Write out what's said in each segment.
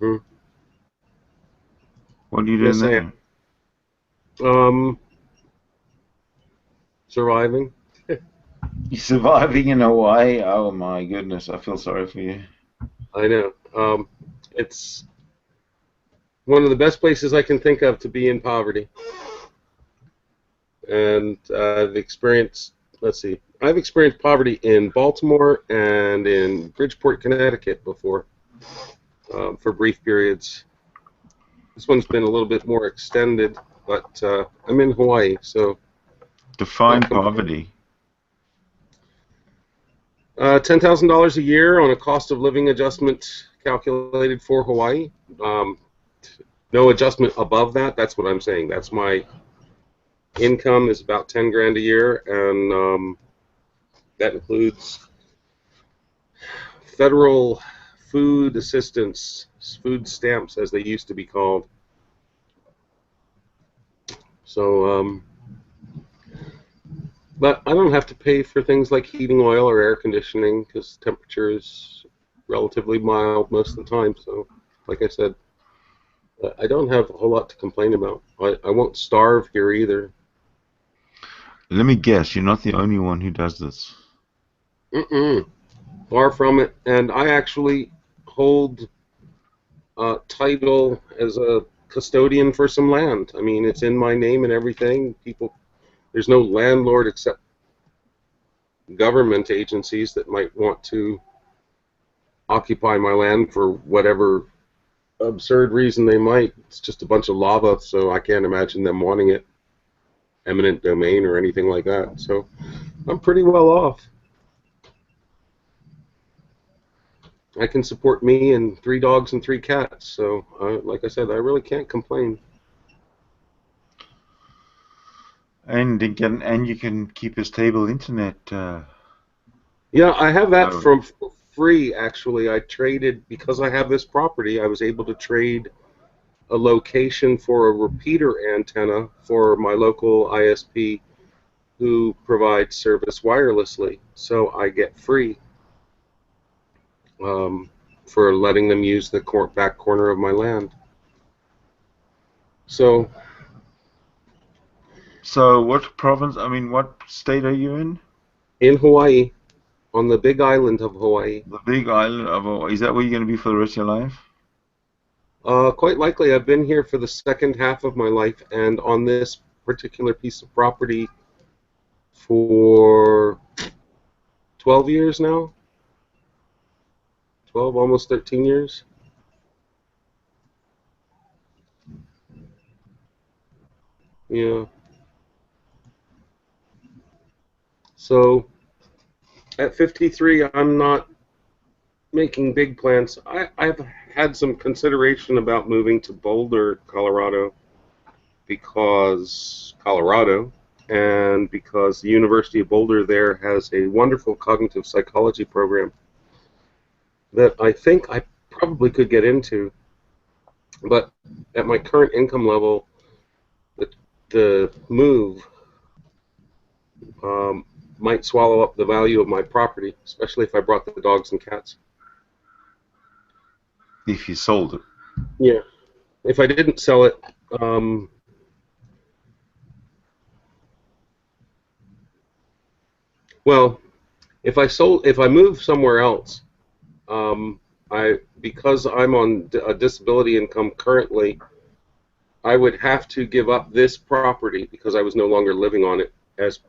Hmm. What are you doing Yes, I there? am. Surviving. You're surviving in Hawaii? Oh my goodness, I feel sorry for you. I know. It's one of the best places I can think of to be in poverty. And I've experienced, let's see, I've experienced poverty in Baltimore and in Bridgeport, Connecticut before, for brief periods. This one's been a little bit more extended, but I'm in Hawaii, so Define not complaining. poverty. $10,000 a year on a cost of living adjustment calculated for Hawaii. Um, no adjustment above that. That's what I'm saying. That's my income is about 10 grand a year, and that includes federal food assistance, food stamps as they used to be called. So, but I don't have to pay for things like heating oil or air conditioning because temperature is relatively mild most of the time. So, like I said, I don't have a whole lot to complain about. I won't starve here either. Let me guess, you're not the only one who does this. Mm-mm, far from it. And I actually hold title as a custodian for some land. I mean, it's in my name and everything. People, there's no landlord except government agencies that might want to occupy my land for whatever absurd reason they might. It's just a bunch of lava, so I can't imagine them wanting it eminent domain or anything like that. So I'm pretty well off. I can support me and 3 dogs and 3 cats. So, like I said, I really can't complain. And you can keep a stable internet. Yeah, I have that Oh, from for free. Actually, I traded because I have this property. I was able to trade a location for a repeater antenna for my local ISP who provides service wirelessly. So I get free um, for letting them use the back corner of my land. So so what province? I mean, what state are you in? in Hawaii, on the big island of Hawaii, The big island of Hawaii. Is that where you're going to be for the rest of your life? quite likely I've been here for the second half of my life, and on this particular piece of property for 12 years now, 12, almost 13 years. Yeah. So at 53, I'm not making big plans. I've had some consideration about moving to Boulder, Colorado, because Colorado, and because the University of Boulder there has a wonderful cognitive psychology program that I think I probably could get into. But at my current income level, the, the move um, might swallow up the value of my property, especially if I brought the dogs and cats. If you sold it. Yeah. If I didn't sell it, um, well, if I move somewhere else, because I'm on a disability income currently, I would have to give up this property because I was no longer living on it as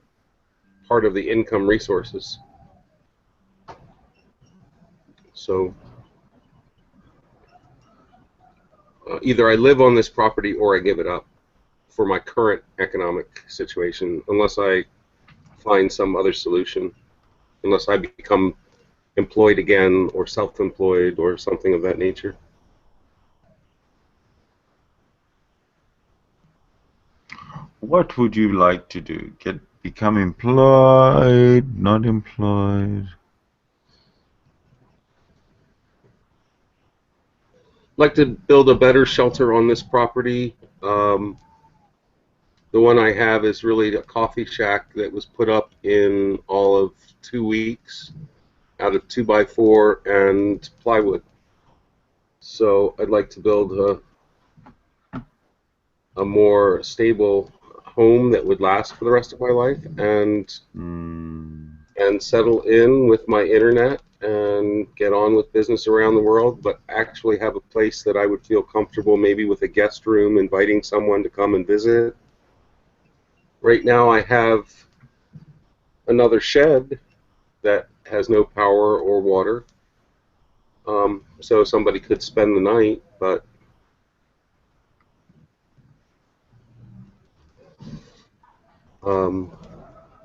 part of the income resources. So either I live on this property or I give it up for my current economic situation, unless I find some other solution, unless I become employed again or self-employed or something of that nature. What would you like to do? Become employed, not employed? I'd like to build a better shelter on this property. Um, the one I have is really a coffee shack that was put up in all of 2 weeks out of 2x4 and plywood. So I'd like to build a more stable home that would last for the rest of my life, and settle in with my internet and get on with business around the world, but actually have a place that I would feel comfortable, maybe with a guest room, inviting someone to come and visit. Right now I have another shed that has no power or water, so somebody could spend the night, but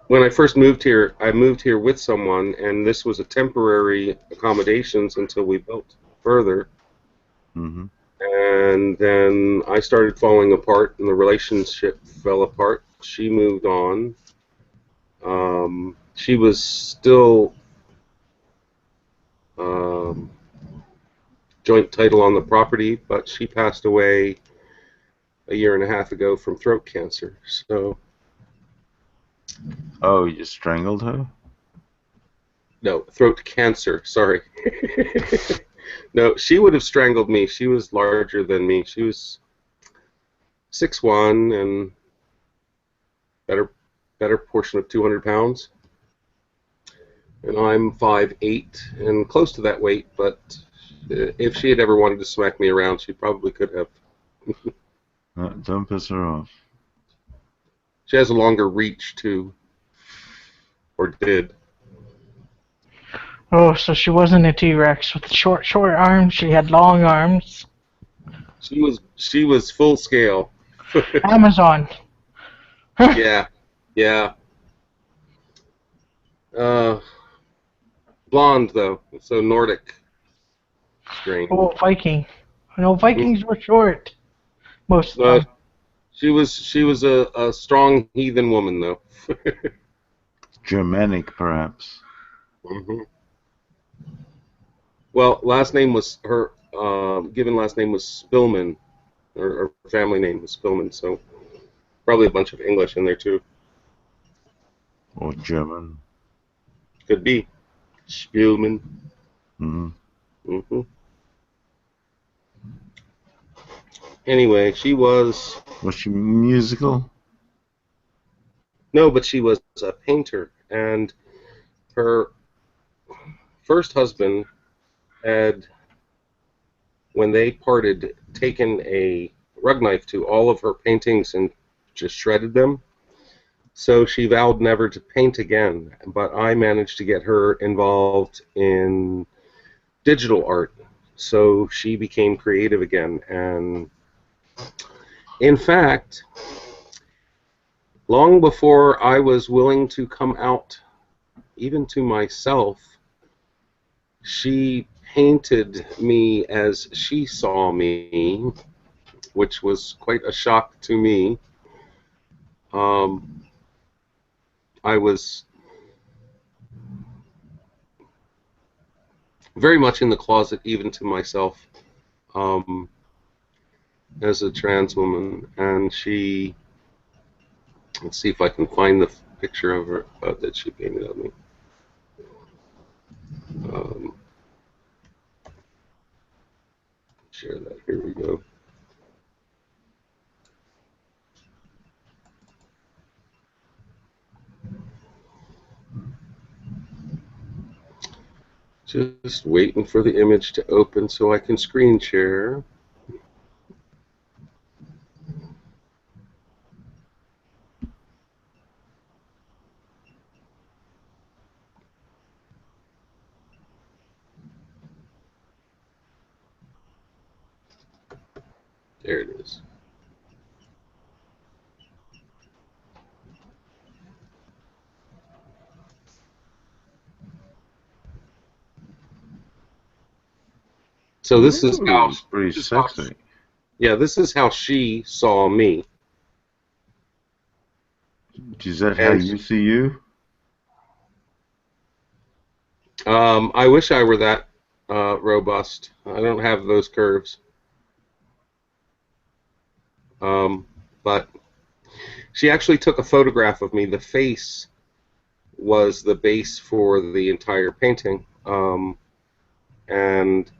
when I first moved here, I moved here with someone, and this was a temporary accommodations until we built further. Mm-hmm. And then I started falling apart, and the relationship fell apart. She moved on. She was still um, joint title on the property, but she passed away a year and a half ago from throat cancer. So, Oh, you strangled her? no, throat cancer, sorry. No, she would have strangled me. She was larger than me. She was 6'1" and better portion of 200 pounds. And I'm 5'8" and close to that weight, but if she had ever wanted to smack me around, she probably could have. Don't piss her off. She has a longer reach, too, or did. Oh, so she wasn't a T-Rex with short arms. She had long arms. She was full scale. Amazon. Yeah, yeah. Blonde though, so Nordic strain. Oh, Viking. No, Vikings were short most of the time. She was a strong heathen woman though. Germanic, perhaps. Mm-hmm. Well, last name was her given last name was Spillman, or her family name was Spillman, so probably a bunch of English in there too. Or German. Could be Spillman. Mm-hmm. Mm-hmm. Anyway, she was. Was she musical? No, but she was a painter, and her first husband had, when they parted, taken a rug knife to all of her paintings and just shredded them. So she vowed never to paint again, but I managed to get her involved in digital art. So she became creative again, and in fact, long before I was willing to come out, even to myself, she painted me as she saw me, which was quite a shock to me. I was very much in the closet, even to myself, as a trans woman, and she. Let's see if I can find the picture of her that she painted of me. Share that. Here we go. Just waiting for the image to open so I can screen share. There it is. So this is how. Pretty sexy. Yeah, this is how she saw me. Is that how you see you? I wish I were that robust. I don't have those curves. But she actually took a photograph of me. The face was the base for the entire painting. And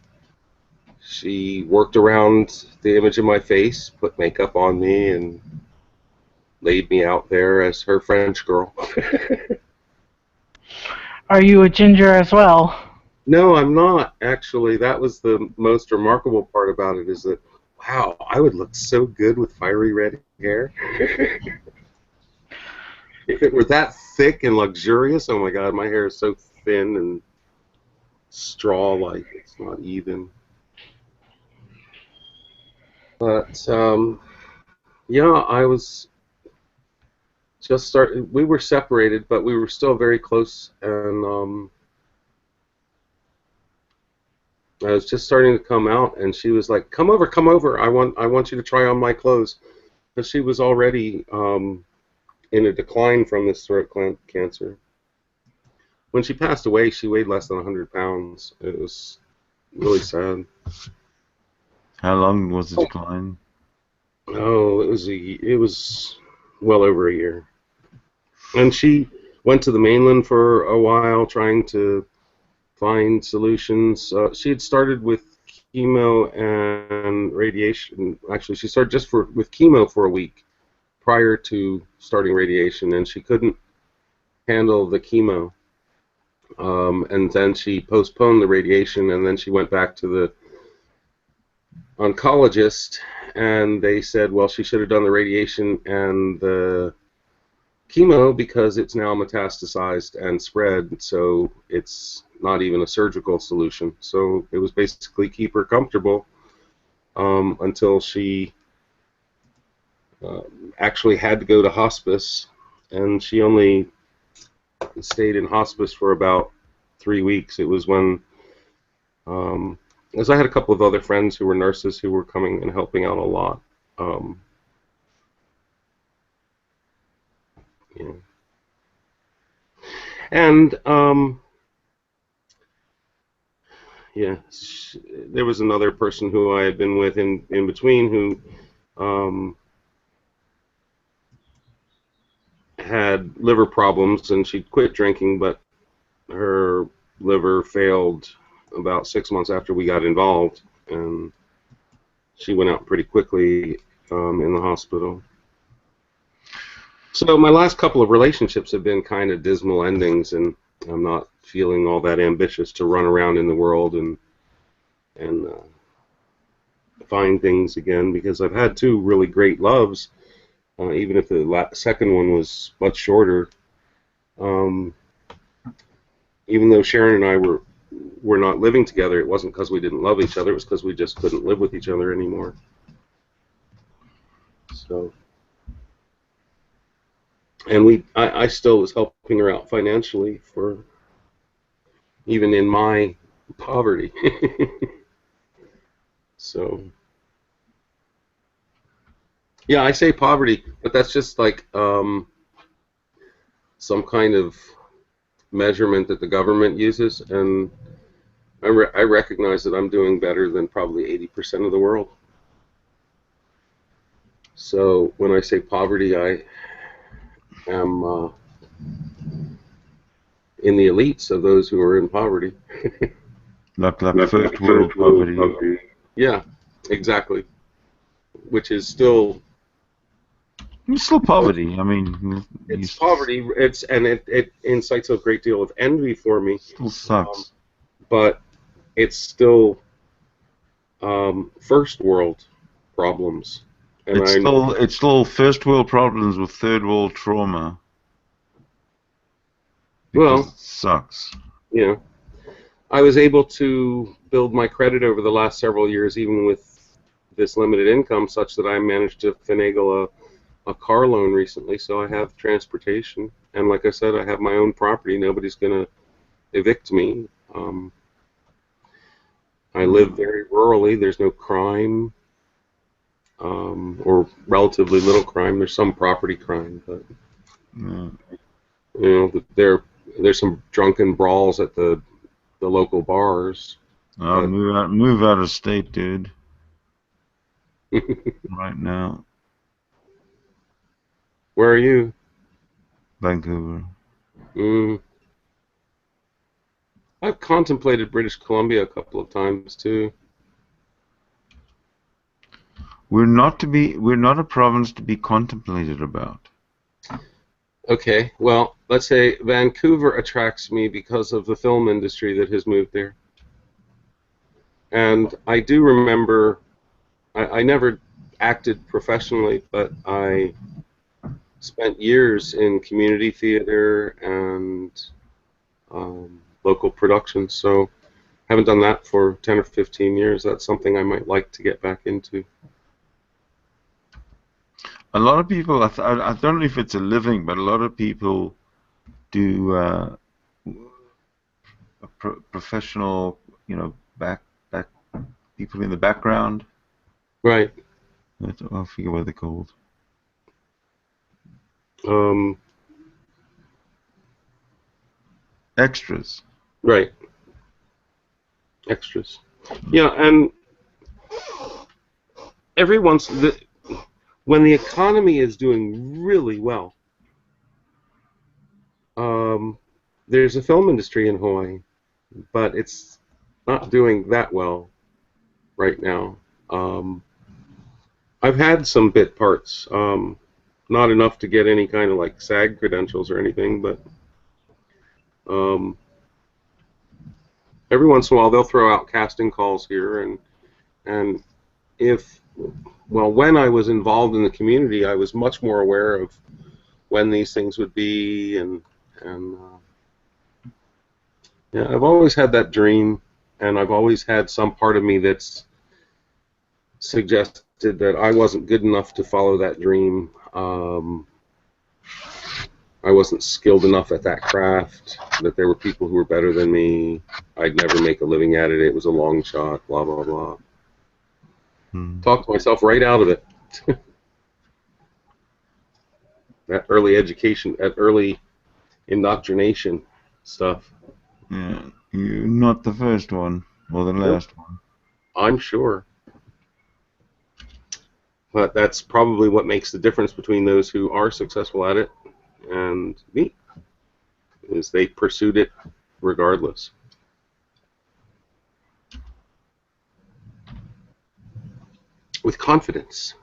she worked around the image of my face, put makeup on me, and laid me out there as her French girl. Are you a ginger as well? No, I'm not, actually. That was the most remarkable part about it, is that, wow, I would look so good with fiery red hair. If it were that thick and luxurious, oh my God, my hair is so thin and straw-like. It's not even. But, yeah, I was just started. We were separated, but we were still very close, and I was just starting to come out, and she was like, come over, I want you to try on my clothes," because she was already in a decline from this throat cancer. When she passed away, she weighed less than 100 pounds. It was really sad. How long was the decline? Oh, it was well over a year. And she went to the mainland for a while trying to find solutions. She had started with chemo and radiation. Actually, she started just with chemo for a week prior to starting radiation, and she couldn't handle the chemo. And then she postponed the radiation, and then she went back to the oncologist, and they said, well, she should have done the radiation and the chemo because it's now metastasized and spread, so it's not even a surgical solution. So it was basically keep her comfortable until she actually had to go to hospice, and she only stayed in hospice for about 3 weeks. It was when, as I had a couple of other friends who were nurses who were coming and helping out a lot. Yeah. And yeah, there was another person who I had been with in between who had liver problems, and she'd quit drinking, but her liver failed about 6 months after we got involved, and she went out pretty quickly in the hospital. So my last couple of relationships have been kind of dismal endings, and I'm not feeling all that ambitious to run around in the world and find things again, because I've had two really great loves, even if the second one was much shorter. Even though Sharon and I were not living together, it wasn't because we didn't love each other. It was because we just couldn't live with each other anymore. So, and I still was helping her out financially for even in my poverty. So, yeah, I say poverty, but that's just like some kind of measurement that the government uses, and I recognize that I'm doing better than probably 80% of the world. So when I say poverty, I am in the elites of those who are in poverty. Like first world poverty. Yeah, exactly. Which is still... It's still poverty. I mean, it's poverty. It incites a great deal of envy for me. Still sucks. But it's still first world problems. And it's still first world problems with third world trauma. Because it sucks. Yeah. I was able to build my credit over the last several years, even with this limited income, such that I managed to finagle a car loan recently, so I have transportation. And like I said, I have my own property. Nobody's going to evict me. I live very rurally. There's no crime, or relatively little crime. There's some property crime, but you know, there's some drunken brawls at the local bars. Move out of state, dude. Right now. Where are you? Vancouver. I've contemplated British Columbia a couple of times too. We're not a province to be contemplated about. Okay, well, let's say Vancouver attracts me because of the film industry that has moved there. And I do remember, I never acted professionally, but I spent years in community theater and local productions. So haven't done that for 10 or 15 years. That's something I might like to get back into. A lot of people, I don't know if it's a living, but a lot of people do professional, back people in the background. Right. I forget what they're called. Extras. Right. Extras. Yeah, and every once when the economy is doing really well, there's a film industry in Hawaii, but it's not doing that well right now. I've had some bit parts, not enough to get any kind of like SAG credentials or anything, but every once in a while they'll throw out casting calls here, and when I was involved in the community, I was much more aware of when these things would be, and yeah, I've always had that dream, and I've always had some part of me that's suggested that I wasn't good enough to follow that dream. I wasn't skilled enough at that craft, that there were people who were better than me. I'd never make a living at it. It was a long shot, blah, blah, blah. Talked myself right out of it. That early education, that early indoctrination stuff. Yeah, you're not the first one, or the last one. I'm sure. But that's probably what makes the difference between those who are successful at it and me, is they pursued it regardless. With confidence.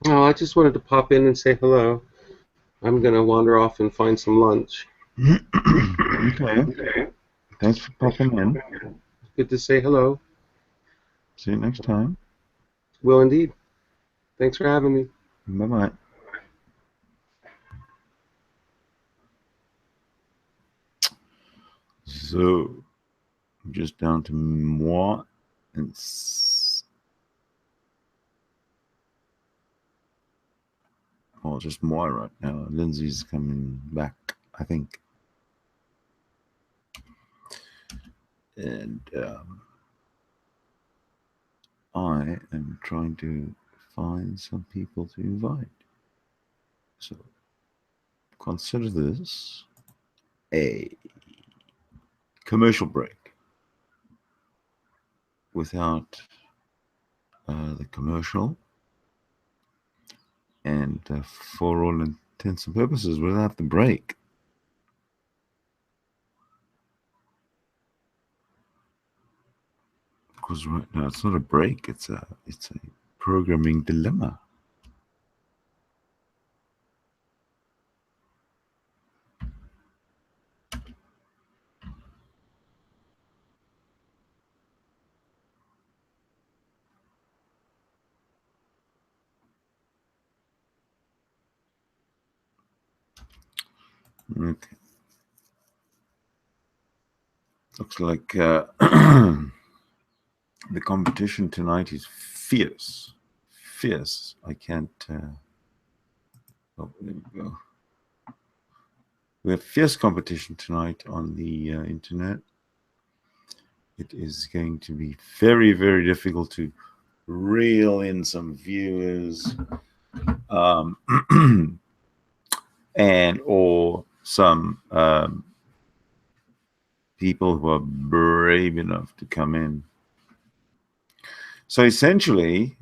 Oh, I just wanted to pop in and say hello. I'm going to wander off and find some lunch. Okay. Thanks for popping in. Good to say hello. See you next time. Will indeed. Thanks for having me. Bye-bye. So, just down to moi and oh, just Moira right now. Lindsay's coming back, I think. And I am trying to find some people to invite. So consider this a commercial break without the commercial, and for all intents and purposes without the break. Because right now it's not a break, it's a programming dilemma. Okay. Looks like the competition tonight is fierce. Fierce. I can't. Oh, there we go. We have fierce competition tonight on the internet. It is going to be very, very difficult to reel in some viewers and or some people who are brave enough to come in. So essentially,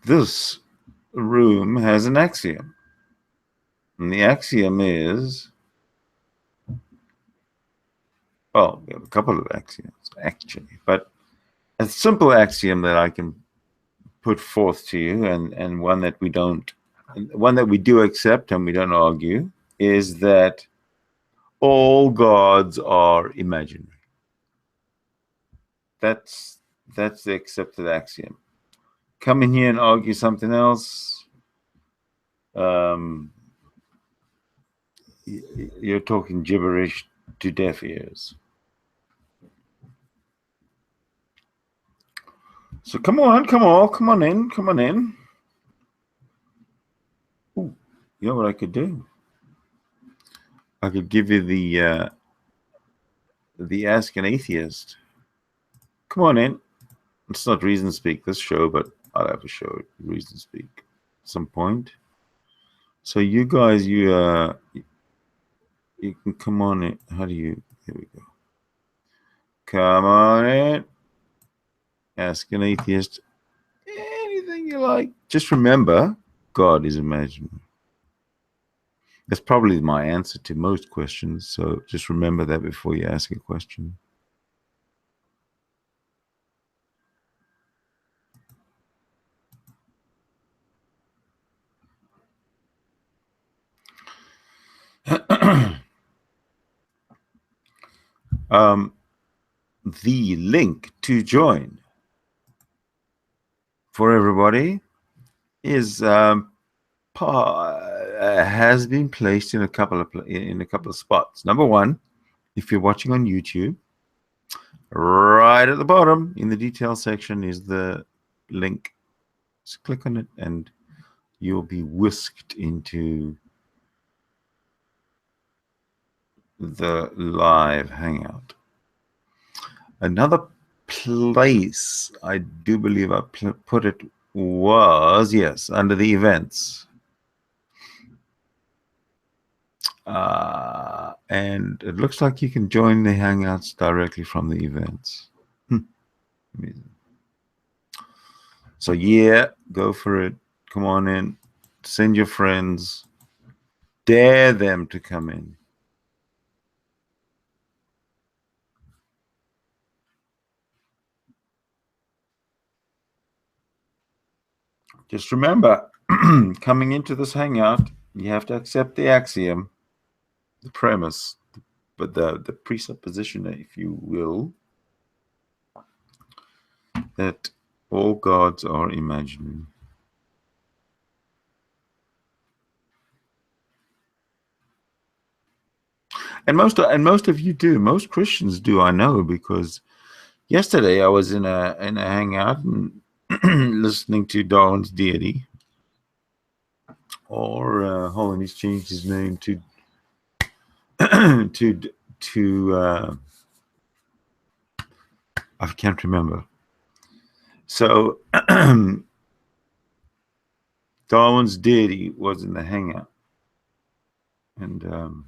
this room has an axiom. And the axiom is, well, we have a couple of axioms, actually, but a simple axiom that I can put forth to you, and one that we do accept and we don't argue, is that all gods are imaginary. That's the accepted axiom. Come in here and argue something else, you're talking gibberish to deaf ears. So come on in. Ooh, you know what I could do? I could give you the Ask an Atheist. Come on in. It's not Reason Speak this show, but I'll have a show Reason Speak at some point. So you guys, you can come on in. How do you? Here we go. Come on in. Ask an Atheist. Anything you like. Just remember, God is imaginary. That's probably my answer to most questions. So just remember that before you ask a question. The link to join for everybody is has been placed in a couple of spots. Number one, if you're watching on YouTube, right at the bottom in the details section is the link. Just click on it and you'll be whisked into the live hangout. Another place I do believe I put it was, yes, under the events. And it looks like you can join the hangouts directly from the events. Amazing. So yeah, go for it. Come on in. Send your friends. Dare them to come in. Just remember, coming into this hangout, you have to accept the axiom, the premise, but the presupposition, if you will, that all gods are imaginary. And most of you do. Most Christians do, I know, because Yesterday, I was in a hangout and listening to Darwin's Deity, or he's changed his name to I can't remember. So Darwin's Deity was in the hangout, and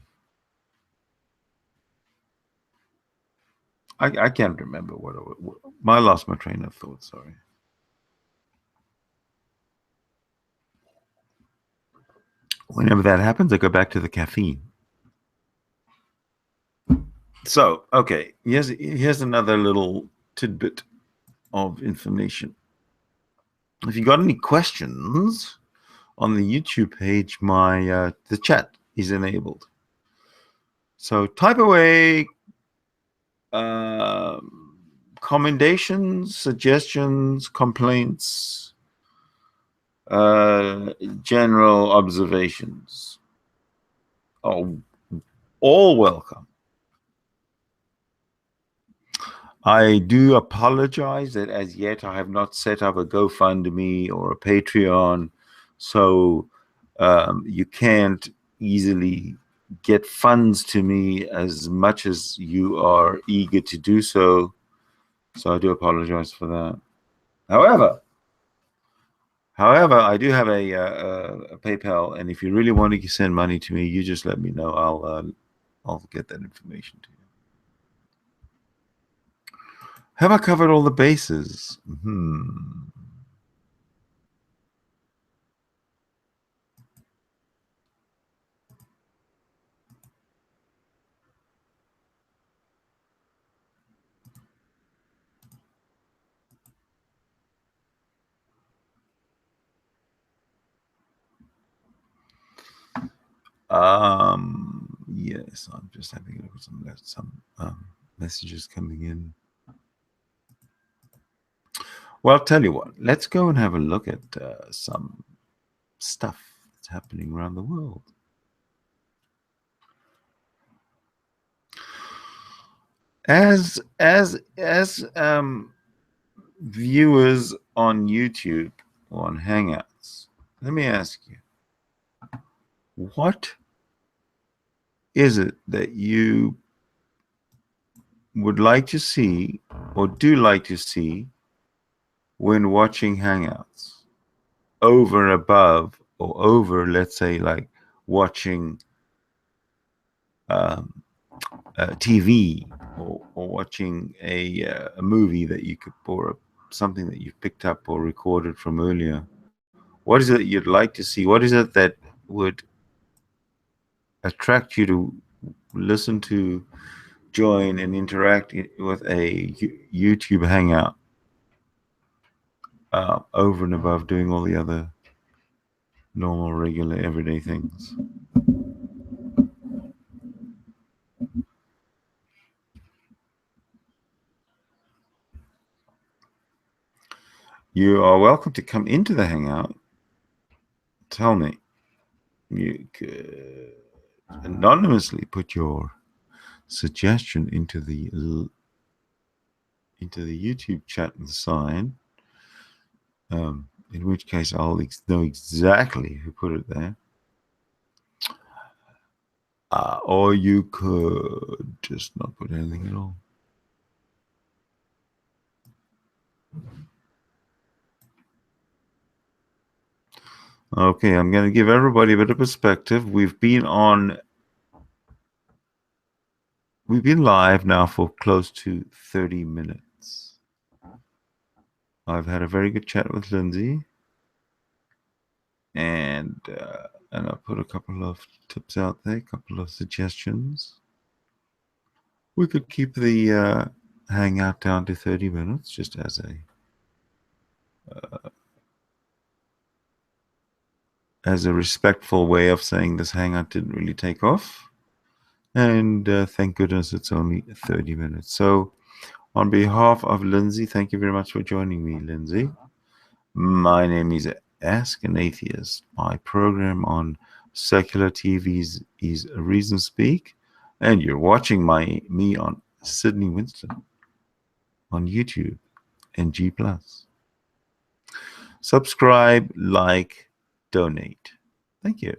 I can't remember what it was. I lost my train of thought. Sorry. Whenever that happens, I go back to the caffeine. So, okay, here's another little tidbit of information. If you got any questions on the YouTube page, the chat is enabled. So type away commendations, suggestions, complaints, general observations. Oh, all welcome. I do apologize that as yet I have not set up a GoFundMe or a Patreon, so you can't easily get funds to me as much as you are eager to do so. So I do apologize for that. However, I do have a PayPal, and if you really want to send money to me, you just let me know. I'll get that information to you. Have I covered all the bases? Yes, I'm just having a look at some messages coming in. Well, I'll tell you what, let's go and have a look at some stuff that's happening around the world. As viewers on YouTube or on Hangouts, let me ask you, what is it that you would like to see or do like to see when watching Hangouts, over, above, or over, let's say, like watching TV or watching a movie that you could, or something that you've picked up or recorded from earlier? What is it you'd like to see? What is it that would attract you to listen to, join, and interact with a YouTube Hangout over and above doing all the other normal, regular, everyday things? You are welcome to come into the Hangout. Tell me. You could anonymously put your suggestion into the YouTube chat and sign. In which case I'll know exactly who put it there. Or you could just not put anything at all. Okay, I'm going to give everybody a bit of perspective. We've been live now for close to 30 minutes. I've had a very good chat with Lindsay, and I put a couple of tips out there, a couple of suggestions. We could keep the hangout down to 30 minutes, just as a respectful way of saying this hangout didn't really take off. And thank goodness it's only 30 minutes. So on behalf of Lindsay, thank you very much for joining me, Lindsay. My name is Ask an Atheist. My program on secular TVs is Reason Speak, and you're watching me on Sydney Winston. on YouTube and G+. Subscribe, like, donate. Thank you.